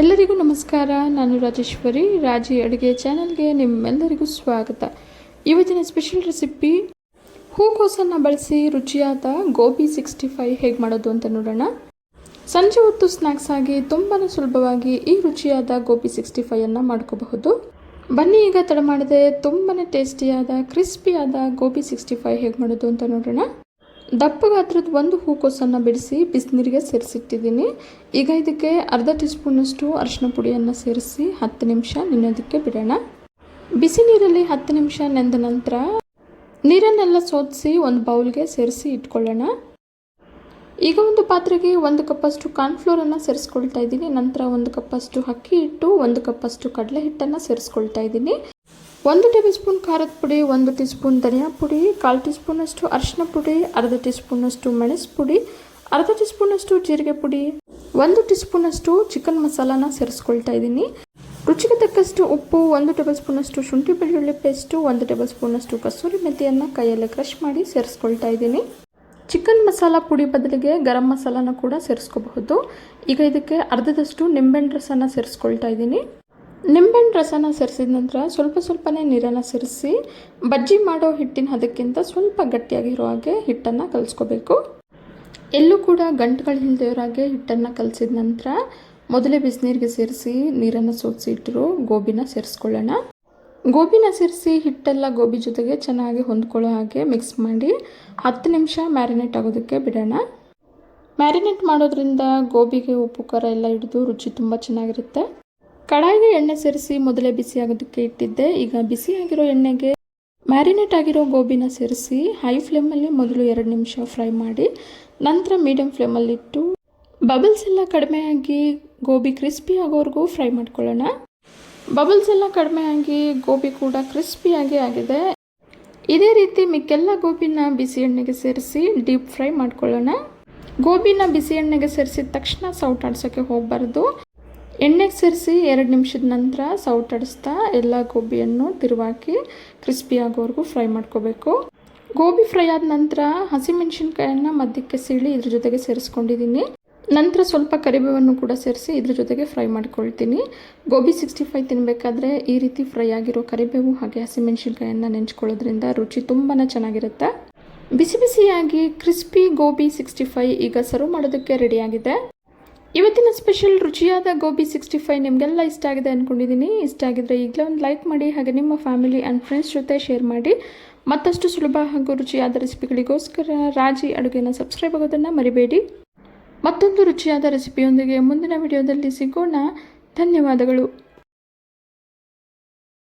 ಎಲ್ಲರಿಗೂ ನಮಸ್ಕಾರ. ನಾನು ರಾಜೇಶ್ವರಿ. ರಾಜಿ ಅಡುಗೆ ಚಾನಲ್ಗೆ ನಿಮ್ಮೆಲ್ಲರಿಗೂ ಸ್ವಾಗತ. ಇವತ್ತಿನ ಸ್ಪೆಷಲ್ ರೆಸಿಪಿ ಹೂಕೋಸನ್ನು ಬಳಸಿ ರುಚಿಯಾದ ಗೋಬಿ 65 ಹೇಗೆ ಮಾಡೋದು ಅಂತ ನೋಡೋಣ. ಸಂಜೆ ಹೊತ್ತು ಸ್ನ್ಯಾಕ್ಸ್ ಆಗಿ ತುಂಬಾ ಸುಲಭವಾಗಿ ಈ ರುಚಿಯಾದ ಗೋಬಿ 65 ಮಾಡ್ಕೋಬಹುದು. ಬನ್ನಿ ಈಗ ತಡ ಮಾಡದೆ ತುಂಬಾ ಟೇಸ್ಟಿಯಾದ ಕ್ರಿಸ್ಪಿಯಾದ ಗೋಬಿ 65 ಹೇಗೆ ಮಾಡೋದು ಅಂತ ನೋಡೋಣ. ದಪ್ಪ ಗಾತ್ರದ ಒಂದು ಹೂಕೋಸನ್ನು ಬಿಡಿಸಿ ಬಿಸಿನೀರಿಗೆ ಸೇರಿಸಿಟ್ಟಿದ್ದೀನಿ. ಈಗ ಇದಕ್ಕೆ ಅರ್ಧ ಟೀ ಸ್ಪೂನಷ್ಟು ಅರಿಶಿನ ಪುಡಿಯನ್ನು ಸೇರಿಸಿ 10 ನಿಮಿಷ ನೆನೆಯೋದಕ್ಕೆ ಬಿಡೋಣ. ಬಿಸಿ ನೀರಲ್ಲಿ 10 ನಿಮಿಷ ನೆಂದ ನಂತರ ನೀರನ್ನೆಲ್ಲ ಸೋದಿಸಿ ಒಂದು ಬೌಲ್ಗೆ ಸೇರಿಸಿ ಇಟ್ಕೊಳ್ಳೋಣ. ಈಗ ಒಂದು ಪಾತ್ರೆಗೆ 1 ಕಪ್ಪಷ್ಟು ಕಾರ್ನ್ಫ್ಲೋರನ್ನು ಸೇರಿಸ್ಕೊಳ್ತಾ ಇದ್ದೀನಿ. ನಂತರ 1 ಕಪ್ಪಷ್ಟು ಅಕ್ಕಿ ಹಿಟ್ಟು, 1 ಕಪ್ಪಷ್ಟು ಕಡಲೆ ಹಿಟ್ಟನ್ನು ಸೇರಿಸ್ಕೊಳ್ತಾ ಇದ್ದೀನಿ. 1 ಟೇಬಲ್ ಸ್ಪೂನ್ ಖಾರದ ಪುಡಿ, 1 ಟೀ ಸ್ಪೂನ್ ಧನಿಯಾ ಪುಡಿ, 1/4 ಟೀ ಸ್ಪೂನಷ್ಟು ಅರಿಶಿನ ಪುಡಿ, ಅರ್ಧ ಟೀ ಸ್ಪೂನಷ್ಟು ಮೆಣಸು ಪುಡಿ, ಅರ್ಧ ಟೀ ಸ್ಪೂನಷ್ಟು ಜೀರಿಗೆ ಪುಡಿ, 1 ಟೀ ಸ್ಪೂನಷ್ಟು ಚಿಕನ್ ಮಸಾಲಾನ ಸೇರಿಸ್ಕೊಳ್ತಾ ಇದ್ದೀನಿ. ರುಚಿಗೆ ತಕ್ಕಷ್ಟು ಉಪ್ಪು, 1 ಟೇಬಲ್ ಸ್ಪೂನಷ್ಟು ಶುಂಠಿ ಬೆಳ್ಳುಳ್ಳಿ ಪೇಸ್ಟು, 1 ಟೇಬಲ್ ಸ್ಪೂನಷ್ಟು ಕಸೂರಿ ಮೆಂತ್ಯವನ್ನು ಕೈಯಲ್ಲೇ ಕ್ರಷ್ ಮಾಡಿ ಸೇರಿಸ್ಕೊಳ್ತಾ ಇದ್ದೀನಿ. ಚಿಕನ್ ಮಸಾಲ ಪುಡಿ ಬದಲಿಗೆ ಗರಂ ಮಸಾಲಾನ ಕೂಡ ಸೇರಿಸ್ಕೋಬಹುದು. ಈಗ ಇದಕ್ಕೆ ಅರ್ಧದಷ್ಟು ನಿಂಬೆಹಣ್ಣು ರಸನ ಸೇರಿಸ್ಕೊಳ್ತಾ ಇದ್ದೀನಿ. ನಿಂಬೆಹಣ್ಣು ರಸನ ಸೇರಿಸಿದ ನಂತರ ಸ್ವಲ್ಪನೇ ನೀರನ್ನು ಸೇರಿಸಿ ಬಜ್ಜಿ ಮಾಡೋ ಹಿಟ್ಟಿನ ಹದಕ್ಕಿಂತ ಸ್ವಲ್ಪ ಗಟ್ಟಿಯಾಗಿರೋ ಹಾಗೆ ಹಿಟ್ಟನ್ನು ಕಲಿಸ್ಕೋಬೇಕು. ಎಲ್ಲೂ ಕೂಡ ಗಂಟುಗಳಿಲ್ಲದೆಯೋ ಹಾಗೆ ಹಿಟ್ಟನ್ನು ಕಲಸಿದ ನಂತರ ಮೊದಲೇ ಬಿಸಿನೀರಿಗೆ ಸೇರಿಸಿ ನೀರನ್ನು ಸೋದಿಸಿ ಇಟ್ಟಿರೋ ಗೋಬಿನ ಸೇರಿಸ್ಕೊಳ್ಳೋಣ. ಗೋಬಿನ ಸೇರಿಸಿ ಹಿಟ್ಟೆಲ್ಲ ಗೋಬಿ ಜೊತೆಗೆ ಚೆನ್ನಾಗಿ ಹೊಂದ್ಕೊಳ್ಳೋ ಹಾಗೆ ಮಿಕ್ಸ್ ಮಾಡಿ 10 ನಿಮಿಷ ಮ್ಯಾರಿನೇಟ್ ಆಗೋದಕ್ಕೆ ಬಿಡೋಣ. ಮ್ಯಾರಿನೇಟ್ ಮಾಡೋದ್ರಿಂದ ಗೋಬಿಗೆ ಉಪ್ಪು ಖಾರ ಎಲ್ಲ ಹಿಡಿದು ರುಚಿ ತುಂಬ ಚೆನ್ನಾಗಿರುತ್ತೆ. ಕಡಾಯಿಗೆ ಎಣ್ಣೆ ಸೇರಿಸಿ ಮೊದಲೇ ಬಿಸಿ ಆಗೋದಕ್ಕೆ ಇಟ್ಟಿದ್ದೆ. ಈಗ ಬಿಸಿಯಾಗಿರೋ ಎಣ್ಣೆಗೆ ಮ್ಯಾರಿನೇಟ್ ಆಗಿರೋ ಗೋಬಿನ ಸೇರಿಸಿ ಹೈ ಫ್ಲೇಮಲ್ಲಿ ಮೊದಲು 2 ನಿಮಿಷ ಫ್ರೈ ಮಾಡಿ ನಂತರ ಮೀಡಿಯಮ್ ಫ್ಲೇಮಲ್ಲಿಟ್ಟು ಬಬಲ್ಸ್ ಎಲ್ಲ ಕಡಿಮೆಯಾಗಿ ಗೋಬಿ ಕ್ರಿಸ್ಪಿ ಆಗೋವರೆಗೂ ಫ್ರೈ ಮಾಡ್ಕೊಳ್ಳೋಣ. ಬಬಲ್ಸ್ ಎಲ್ಲ ಕಡಿಮೆಯಾಗಿ ಗೋಬಿ ಕೂಡ ಕ್ರಿಸ್ಪಿಯಾಗಿ ಆಗಿದೆ. ಇದೇ ರೀತಿ ಮಿಕ್ಕೆಲ್ಲ ಗೋಬಿನ ಬಿಸಿ ಎಣ್ಣೆಗೆ ಸೇರಿಸಿ ಡೀಪ್ ಫ್ರೈ ಮಾಡ್ಕೊಳ್ಳೋಣ. ಗೋಬಿನ ಬಿಸಿ ಎಣ್ಣೆಗೆ ಸೇರಿಸಿದ ತಕ್ಷಣ ಸೌಟಾಡ್ಸೋಕ್ಕೆ ಹೋಗಬಾರ್ದು. ಎಣ್ಣೆಗೆ ಸೇರಿಸಿ 2 ನಿಮಿಷದ ನಂತರ ಸೌಟಾಡಿಸ್ತಾ ಎಲ್ಲ ಗೋಬಿಯನ್ನು ತಿರುವಾಕಿ ಕ್ರಿಸ್ಪಿ ಆಗೋವರೆಗೂ ಫ್ರೈ ಮಾಡ್ಕೋಬೇಕು. ಗೋಬಿ ಫ್ರೈ ಆದ ನಂತರ ಹಸಿಮೆಣಸಿನ್ಕಾಯನ್ನು ಮಧ್ಯಕ್ಕೆ ಸೀಳಿ ಇದ್ರ ಜೊತೆಗೆ ಸೇರಿಸ್ಕೊಂಡಿದ್ದೀನಿ. ನಂತರ ಸ್ವಲ್ಪ ಕರಿಬೇವನ್ನು ಕೂಡ ಸೇರಿಸಿ ಇದ್ರ ಜೊತೆಗೆ ಫ್ರೈ ಮಾಡ್ಕೊಳ್ತೀನಿ. ಗೋಬಿ 65 ತಿನ್ನಬೇಕಾದ್ರೆ ಈ ರೀತಿ ಫ್ರೈ ಆಗಿರೋ ಕರಿಬೇವು ಹಾಗೆ ಹಸಿಮೆಣಸಿನ್ಕಾಯನ್ನು ನೆಂಚ್ಕೊಳ್ಳೋದ್ರಿಂದ ರುಚಿ ತುಂಬಾ ಚೆನ್ನಾಗಿರುತ್ತೆ. ಬಿಸಿ ಬಿಸಿಯಾಗಿ ಕ್ರಿಸ್ಪಿ ಗೋಬಿ 65 ಈಗ ಸರ್ವ್ ಮಾಡೋದಕ್ಕೆ ರೆಡಿಯಾಗಿದೆ. ಇವತ್ತಿನ ಸ್ಪೆಷಲ್ ರುಚಿಯಾದ ಗೋಬಿ 65 ನಿಮಗೆಲ್ಲ ಇಷ್ಟ ಆಗಿದೆ ಅಂದ್ಕೊಂಡಿದ್ದೀನಿ. ಇಷ್ಟ ಆಗಿದ್ರೆ ಈಗಲೇ ಒಂದು ಲೈಕ್ ಮಾಡಿ, ಹಾಗೆ ನಿಮ್ಮ ಫ್ಯಾಮಿಲಿ ಆ್ಯಂಡ್ ಫ್ರೆಂಡ್ಸ್ ಜೊತೆ ಶೇರ್ ಮಾಡಿ. ಮತ್ತಷ್ಟು ಸುಲಭ ಹಾಗೂ ರುಚಿಯಾದ ರೆಸಿಪಿಗಳಿಗೋಸ್ಕರ ರಾಜಿ ಅಡುಗೆನ ಸಬ್ಸ್ಕ್ರೈಬ್ ಆಗೋದನ್ನು ಮರಿಬೇಡಿ. ಮತ್ತೊಂದು ರುಚಿಯಾದ ರೆಸಿಪಿಯೊಂದಿಗೆ ಮುಂದಿನ ವಿಡಿಯೋದಲ್ಲಿ ಸಿಗೋಣ. ಧನ್ಯವಾದಗಳು.